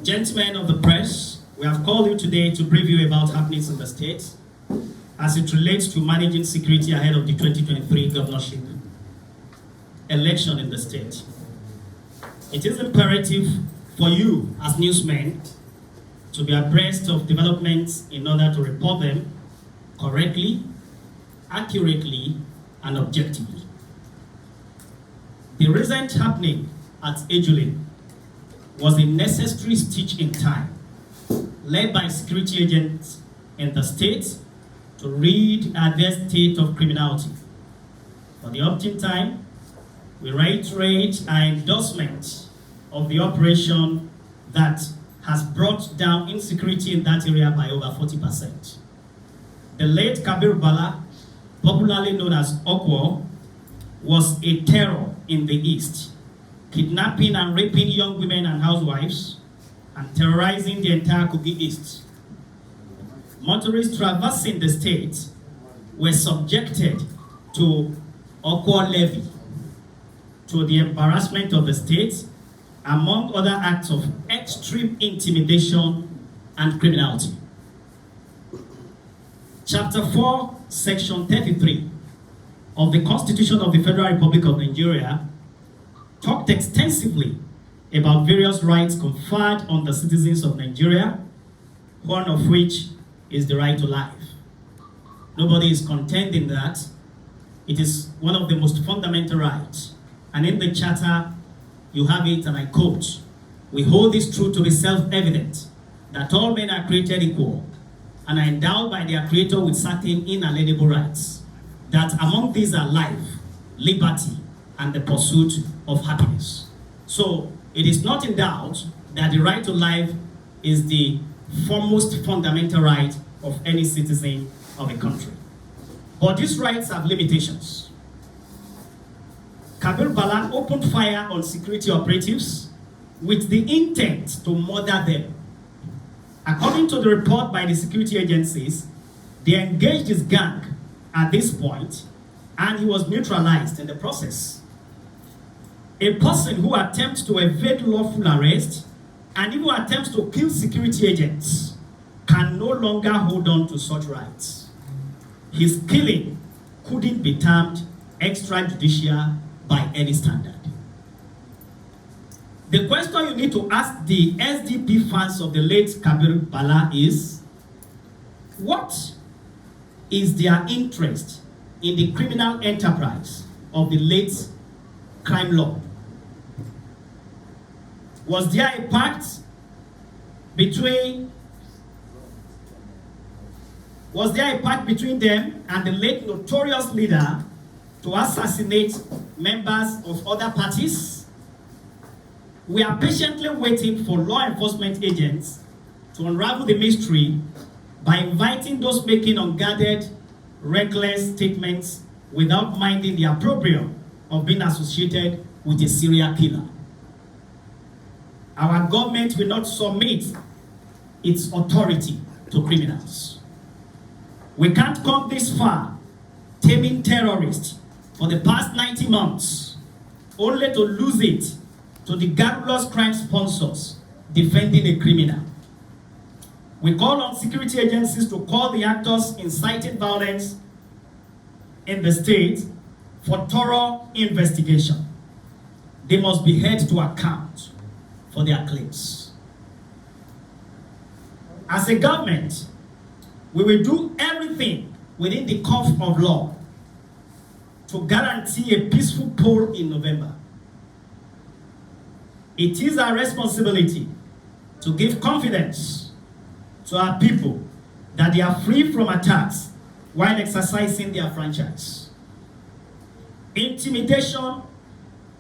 Gentlemen of the press, we have called you today to brief you about happenings in the state as it relates to managing security ahead of the 2023 governorship election in the state. It is imperative for you as newsmen to be abreast of developments in order to report them correctly, accurately, and objectively. The recent happening at Ejulin was a necessary stitch in time, led by security agents in the state to rid adverse state of criminality. For the opportune time, we reiterate our endorsement of the operation that has brought down insecurity in that area by over 40%. The late Kabir Bala, popularly known as Okwo, was a terror in the East, kidnapping and raping young women and housewives, and terrorizing the entire Kogi East. Motorists traversing the state were subjected to Okwo levy, to the embarrassment of the state, among other acts of extreme intimidation and criminality. Chapter 4, Section 33 of the Constitution of the Federal Republic of Nigeria talked extensively about various rights conferred on the citizens of Nigeria, one of which is the right to life. Nobody is contending that it is one of the most fundamental rights. And in the charter, you have it, and I quote, "We hold this truth to be self-evident, that all men are created equal and are endowed by their Creator with certain inalienable rights, that among these are life, liberty, and the pursuit of happiness." So it is not in doubt that the right to life is the foremost fundamental right of any citizen of a country. But these rights have limitations. Kabir Bala opened fire on security operatives with the intent to murder them. According to the report by the security agencies, they engaged his gang at this point, and he was neutralized in the process. A person who attempts to evade lawful arrest and even attempts to kill security agents can no longer hold on to such rights. His killing couldn't be termed extrajudicial by any standard. The question you need to ask the SDP fans of the late Kabir Bala is, what is their interest in the criminal enterprise of the late crime lord? Was there a pact between them and the late notorious leader to assassinate members of other parties? We are patiently waiting for law enforcement agents to unravel the mystery by inviting those making unguarded, reckless statements without minding the opprobrium of being associated with a serial killer. Our government will not submit its authority to criminals. We can't come this far taming terrorists for the past 90 months, only to lose it to the garrulous crime sponsors defending a criminal. We call on security agencies to call the actors inciting violence in the state for thorough investigation. They must be held to account for their claims. As a government, we will do everything within the cuff of law to guarantee a peaceful poll in November. It is our responsibility to give confidence to our people that they are free from attacks while exercising their franchise. Intimidation,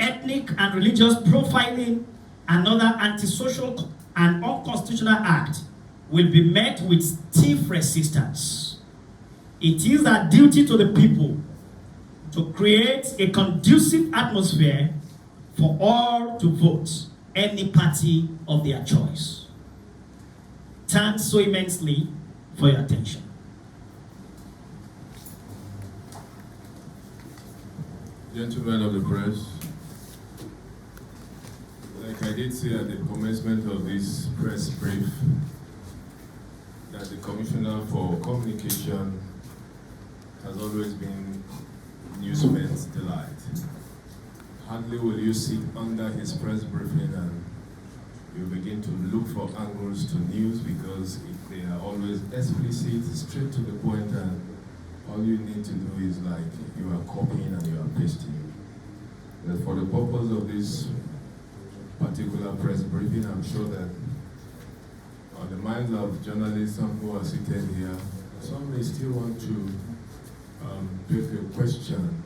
ethnic and religious profiling, and other antisocial and unconstitutional acts will be met with stiff resistance. It is our duty to the people to create a conducive atmosphere for all to vote any party of their choice. Thanks so immensely for your attention. Gentlemen of the press, Like I did say at the commencement of this press brief, that the Commissioner for Communication has always been newsmen's delight. Hardly will you sit under his press briefing and you begin to look for angles to news, because they are always explicit, straight to the point, and all you need to do is like you are copying and you are pasting. But for the purpose of this particular press briefing, I'm sure that on the minds of journalists, some who are seated here, some may still want to pick a question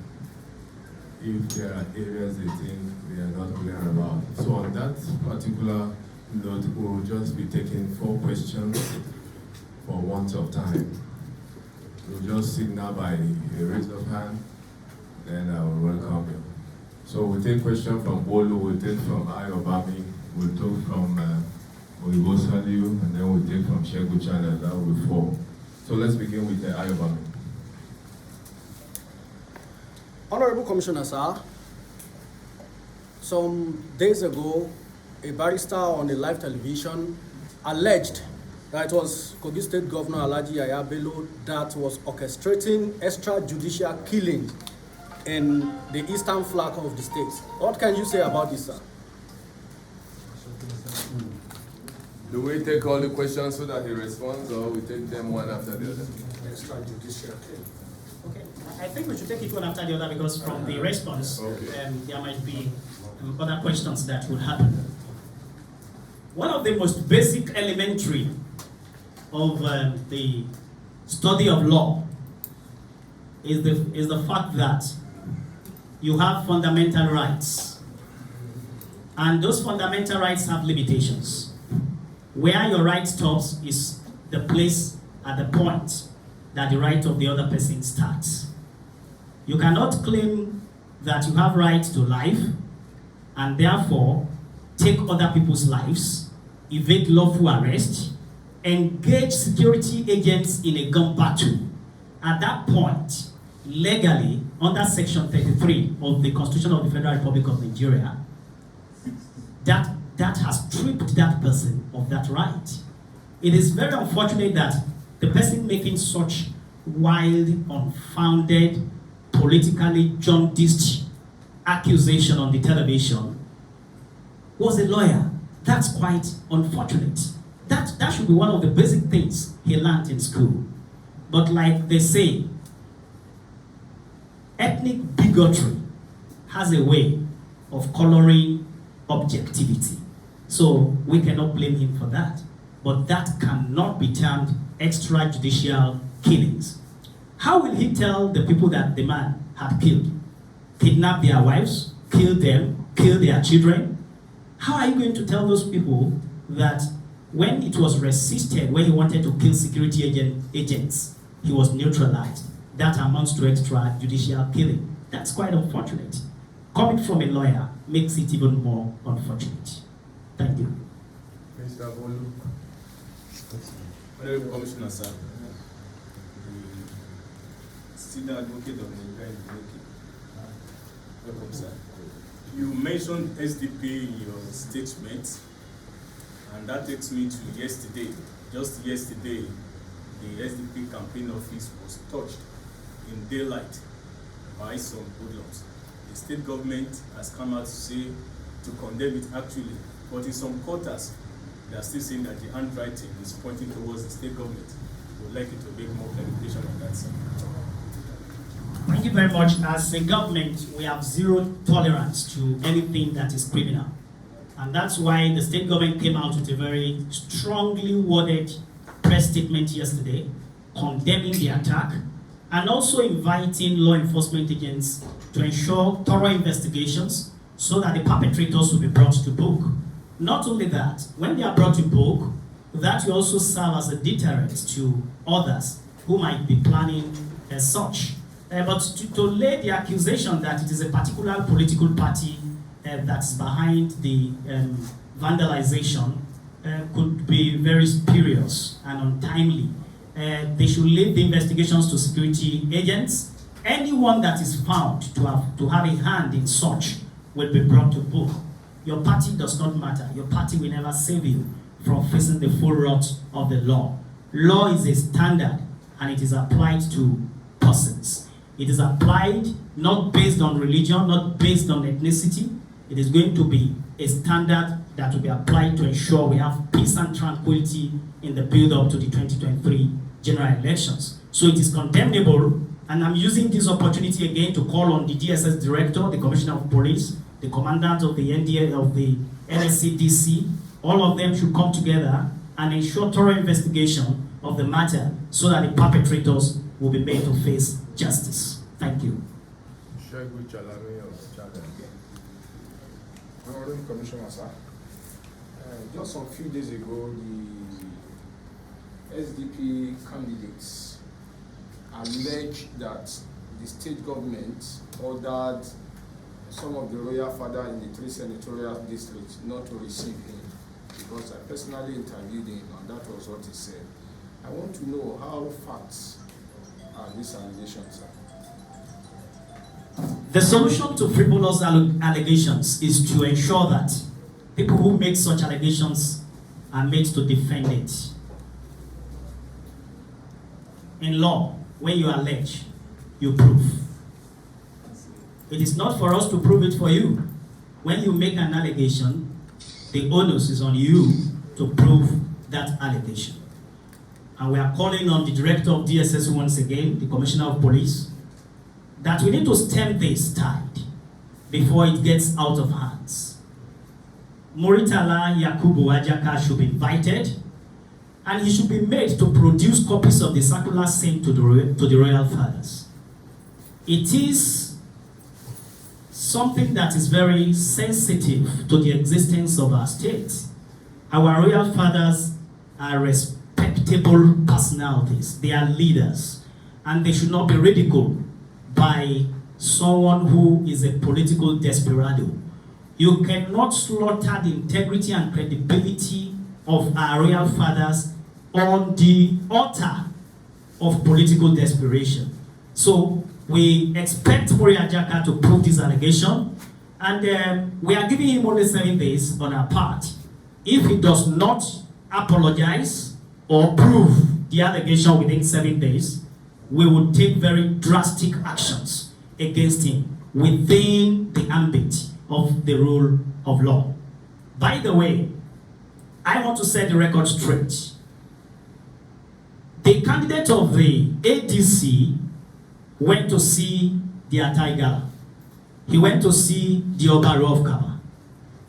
if there are areas they think they are not clear about. So on that particular note, we'll just be taking 4 questions for want of time. We'll just signal by a raise of hand, then I will welcome you. So we'll take questions from Bolu, we'll take from Ayobami, we'll take from Oibo Saliu, and then we'll take from Shegu Channel. That will be 4. So let's begin with Ayobami. Honorable Commissioner, sir, some days ago, a barrister on a live television alleged that it was Kogi State Governor Alhaji Yahaya Bello that was orchestrating extrajudicial killing in the eastern flank of the state. What can you say about this, sir? Do we take all the questions so that he responds, or we take them one after the other? Extrajudicial killing. Okay, I think we should take it one after the other, because from the response, there might be other questions that would happen. One of the most basic elementary of the study of law is the fact that you have fundamental rights, and those fundamental rights have limitations. Where your right stops is the place at the point that the right of the other person starts. You cannot claim that you have right to life and therefore take other people's lives, evade lawful arrest, engage security agents in a gun battle. At that point, legally, under Section 33 of the Constitution of the Federal Republic of Nigeria, that has stripped that person of that right. It is very unfortunate that the person making such wild, unfounded, politically jaundiced accusation on the television was a lawyer. That's quite unfortunate. That should be one of the basic things he learned in school. But like they say, ethnic bigotry has a way of coloring objectivity. So we cannot blame him for that. But that cannot be termed extrajudicial killings. How will he tell the people that the man had killed? Kidnap their wives, kill them, kill their children? How are you going to tell those people that when it was resisted, when he wanted to kill security agents, he was neutralized? That amounts to extrajudicial killing. That's quite unfortunate. Coming from a lawyer makes it even more unfortunate. Thank you. Mr. Bolu. Honorable Commissioner, sir, the senior advocate of Nigeria is working. Welcome, sir. You mentioned SDP in your statement, and that takes me to yesterday. Just yesterday, the SDP campaign office was touched in daylight by some hoodlums. The state government has come out to say, to condemn it actually, but in some quarters, they are still saying that the handwriting is pointing towards the state government. We would like you to make more clarification on that, sir. Thank you very much. As a government, we have zero tolerance to anything that is criminal. And that's why the state government came out with a very strongly worded press statement yesterday, condemning the attack, and also inviting law enforcement agents to ensure thorough investigations so that the perpetrators will be brought to book. Not only that, when they are brought to book, that will also serve as a deterrent to others who might be planning as such. But to lay the accusation that it is a particular political party that's behind the vandalization could be very spurious and untimely. They should leave the investigations to security agents. Anyone that is found to have a hand in such will be brought to book. your party does not matter. Your party will never save you from facing the full wrath of the law. Law is a standard and it is applied to persons. It is applied not based on religion, not based on ethnicity. It is going to be a standard that will be applied to ensure we have peace and tranquility in the build-up to the 2023 general elections. So it is condemnable, and I'm using this opportunity again to call on the DSS director, the Commissioner of Police, the commandant of the NDA, of the NSCDC. All of them should come together and ensure thorough investigation of the matter so that the perpetrators will be made to face justice. Thank you. Honorable Commissioner, sir. Just some few days ago, the SDP candidates alleged that the state government ordered some of the royal father in the 3 senatorial districts not to receive him, because I personally interviewed him and that was what he said. I want to know how facts are these allegations, sir. The solution to frivolous allegations is to ensure that people who make such allegations are made to defend it. In law, when you allege, you prove. It is not for us to prove it for you. When you make an allegation, the onus is on you to prove that allegation. And we are calling on the director of DSS once again, the Commissioner of Police, that we need to stem this tide before it gets out of hands. Muritala Yakubu Ajaka should be invited, and he should be made to produce copies of the circular sent to the royal fathers. It is something that is very sensitive to the existence of our state. Our royal fathers are respectable personalities. They are leaders, and they should not be ridiculed by someone who is a political desperado. You cannot slaughter the integrity and credibility of our royal fathers on the altar of political desperation. So we expect Muriajaka to prove this allegation, and we are giving him only 7 days on our part. If he does not apologize or prove the allegation within 7 days, we will take very drastic actions against him within the ambit of the rule of law. By the way, I want to set the record straight. The candidate of the ADC went to see the Atai Gala. He went to see the Obaru of Kaba.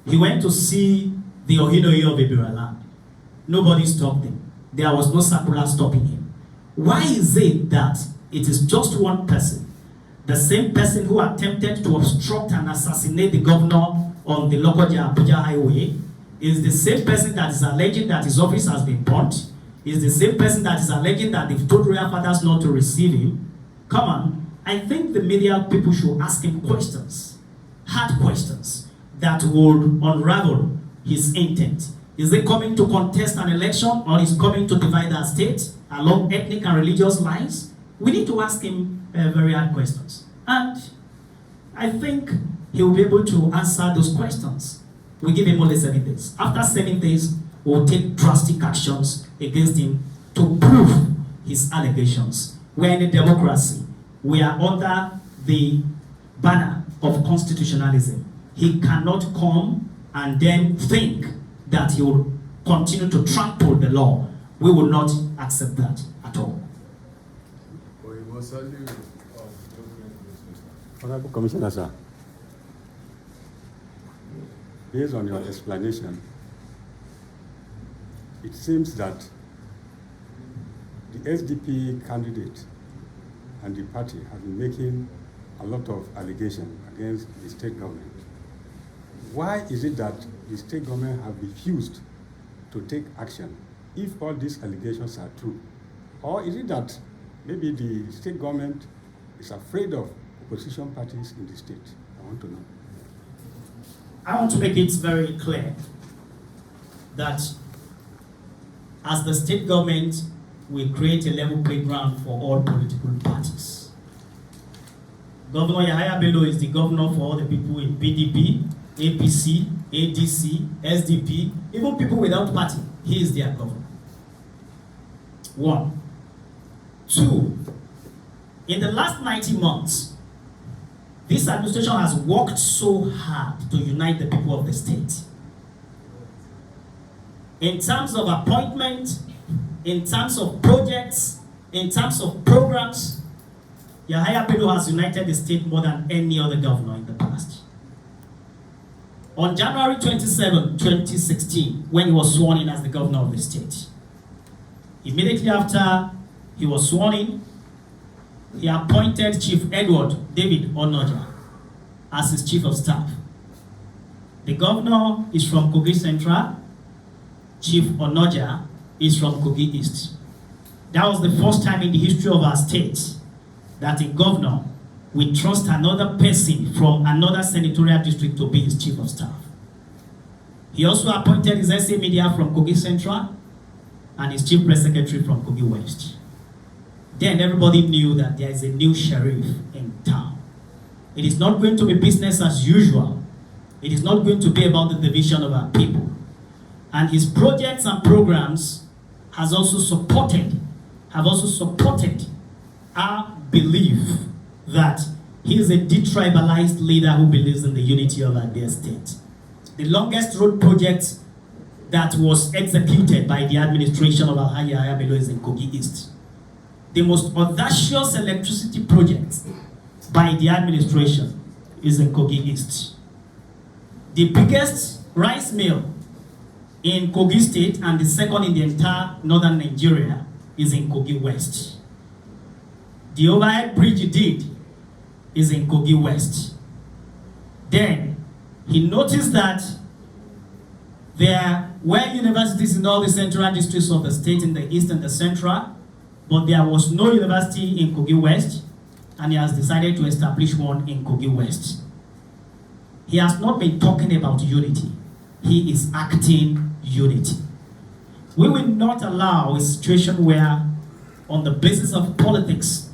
He went to see the Ohinoyi of Ibirala. Nobody stopped him. There was no circular stopping him. Why is it that it is just one person, the same person who attempted to obstruct and assassinate the governor on the Lokoja-Abuja highway, is the same person that is alleging that his office has been burnt, is the same person that is alleging that they've told royal fathers not to receive him? Come on, I think the media people should ask him questions, hard questions, that would unravel his intent. Is he coming to contest an election, or is coming to divide our state along ethnic and religious lines? We need to ask him very hard questions. And I think he will be able to answer those questions. We give him only 7 days. After 7 days, we will take drastic actions against him to prove his allegations. We are in a democracy. We are under the banner of constitutionalism. He cannot come and then think that he will continue to trample the law. We will not accept that at all. Honorable Commissioner, sir, based on your explanation, it seems that the SDP candidate and the party have been making a lot of allegations against the state government. Why is it that the state government have refused to take action if all these allegations are true? Or is it that maybe the state government is afraid of opposition parties in the state? I want to know. I want to make it very clear that as the state government, we create a level playground for all political parties. Governor Yahaya Bello is the governor for all the people in PDP, APC, ADC, SDP, even people without party, he is their governor. 1. 2, in the last 90 months, this administration has worked so hard to unite the people of the state. In terms of appointment, in terms of projects, in terms of programs, Yahaya Bello has united the state more than any other governor in the past. On January 27, 2016, when he was sworn in as the governor of the state, immediately after he was sworn in, he appointed Chief Edward David Onoja as his chief of staff. The governor is from Kogi Central. Chief Onoja is from Kogi East. That was the first time in the history of our state that a governor will trust another person from another senatorial district to be his chief of staff. He also appointed his SA Media from Kogi Central and his chief press secretary from Kogi West. Then everybody knew that there is a new sheriff in town. It is not going to be business as usual. It is not going to be about the division of our people. And his projects and programs have also supported our belief that he is a detribalized leader who believes in the unity of our dear state. The longest road project that was executed by the administration of Alhaji Yahaya Bello is in Kogi East. The most audacious electricity project by the administration is in Kogi East. The biggest rice mill in Kogi State and the second in the entire northern Nigeria is in Kogi West. The overhead bridge he did is in Kogi West. Then he noticed that there were universities in all the central districts of the state, in the east and the central, but there was no university in Kogi West, and he has decided to establish one in Kogi West. He has not been talking about unity. He is acting unity. We will not allow a situation where, on the basis of politics,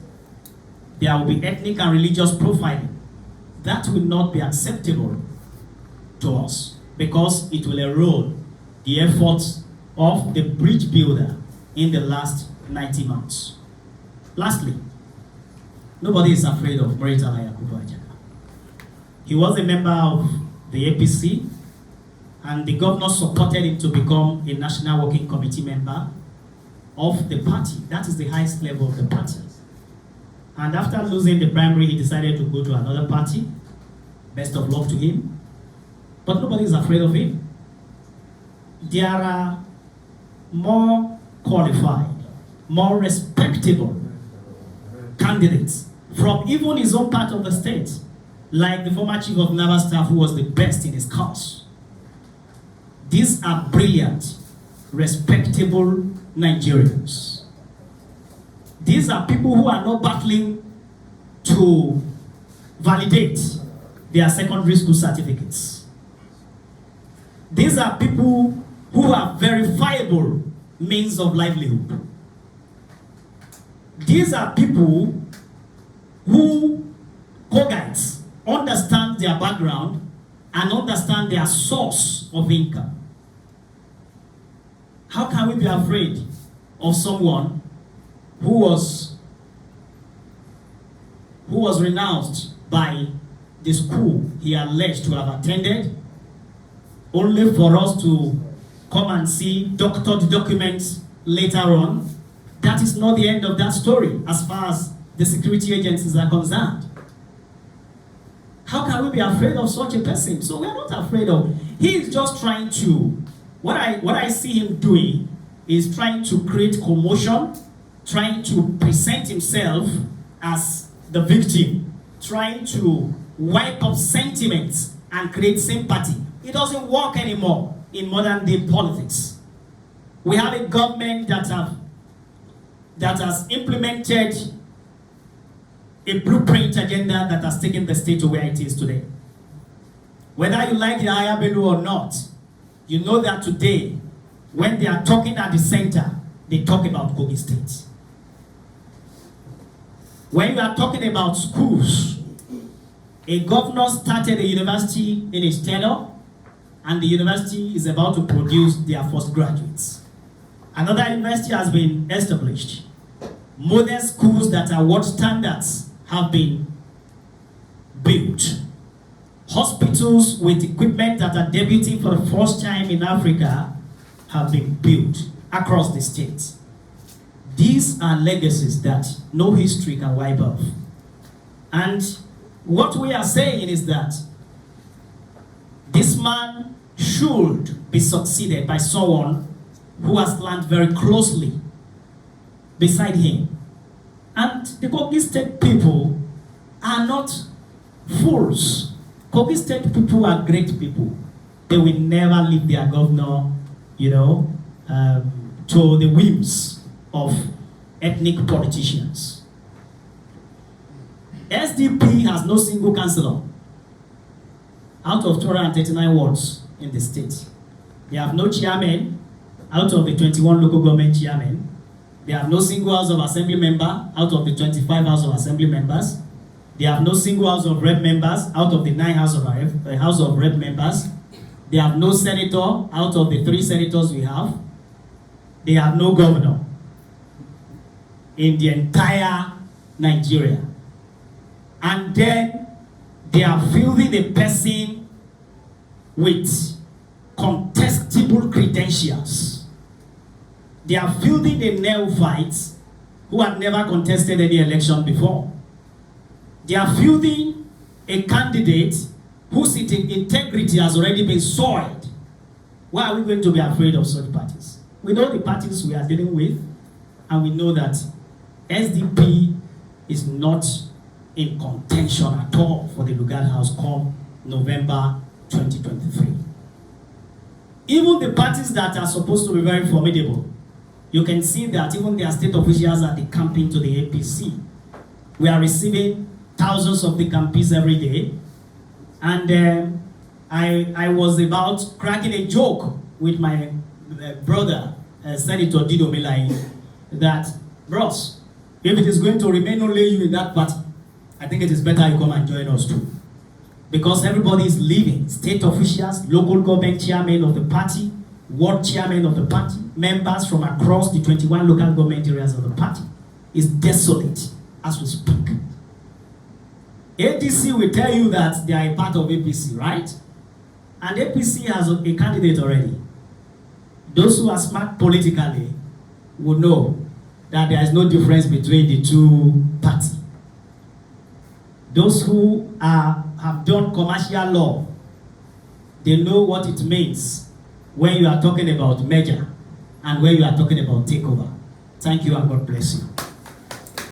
there will be ethnic and religious profiling. That will not be acceptable to us, because it will erode the efforts of the bridge builder in the last 90 months. Lastly, nobody is afraid of Muritala Yakubu Ajala. He was a member of the APC, and the governor supported him to become a national working committee member of the party. That is the highest level of the party. And after losing the primary, he decided to go to another party. Best of luck to him. But nobody is afraid of him. There are more qualified, more respectable candidates from even his own part of the state, like the former chief of naval staff who was the best in his cause. These are brilliant, respectable Nigerians. These are people who are not battling to validate their secondary school certificates. These are people who have verifiable means of livelihood. These are people who Kogites understand their background and understand their source of income. How can we be afraid of someone who was renounced by the school he alleged to have attended, only for us to come and see doctored documents later on? That is not the end of that story as far as the security agencies are concerned. How can we be afraid of such a person? So we are not afraid of. He is just trying to, what I see him doing is trying to create commotion, trying to present himself as the victim, trying to wipe up sentiments and create sympathy. It doesn't work anymore in modern day politics. We have a government that has implemented a blueprint agenda that has taken the state to where it is today. Whether you like Yahaya Bello or not, you know that today, when they are talking at the center, they talk about Kogi State. When you are talking about schools, a governor started a university in his tenure, and the university is about to produce their first graduates. Another university has been established. Modern schools that are world standards have been built. Hospitals with equipment that are debuting for the first time in Africa have been built across the states. These are legacies that no history can wipe off. And what we are saying is that this man should be succeeded by someone who has learned very closely beside him. And the Kogi State people are not fools. Kogi State people are great people. They will never leave their governor, to the whims of ethnic politicians. SDP has no single councillor out of 239 wards in the state. They have no chairman out of the 21 local government chairmen. They have no single House of Assembly member out of the 25 House of Assembly members. They have no single House of Rep members out of the 9 House of Rep members. They have no senator out of the 3 senators we have. They have no governor in the entire Nigeria. And then they are fielding a person with contestable credentials. They are fielding a neophyte who had never contested any election before. They are fielding a candidate whose integrity has already been soiled. Why are we going to be afraid of such parties? We know the parties we are dealing with, and we know that SDP is not in contention at all for the Lugard House come November 2023. Even the parties that are supposed to be very formidable, you can see that even their state officials are decamping to the APC. We are receiving thousands of decampees every day. And I was about cracking a joke with my brother, Senator Dido Melai, that, bros, if it is going to remain only you in that party, I think it is better you come and join us too. Because everybody is leaving. State officials, local government chairmen of the party, ward chairmen of the party, members from across the 21 local government areas of the party. Is desolate as we speak. ADC will tell you that they are a part of APC, right? And APC has a candidate already. Those who are smart politically will know that there is no difference between the two parties. Those who have done commercial law, they know what it means when you are talking about merger and when you are talking about takeover. Thank you and God bless you.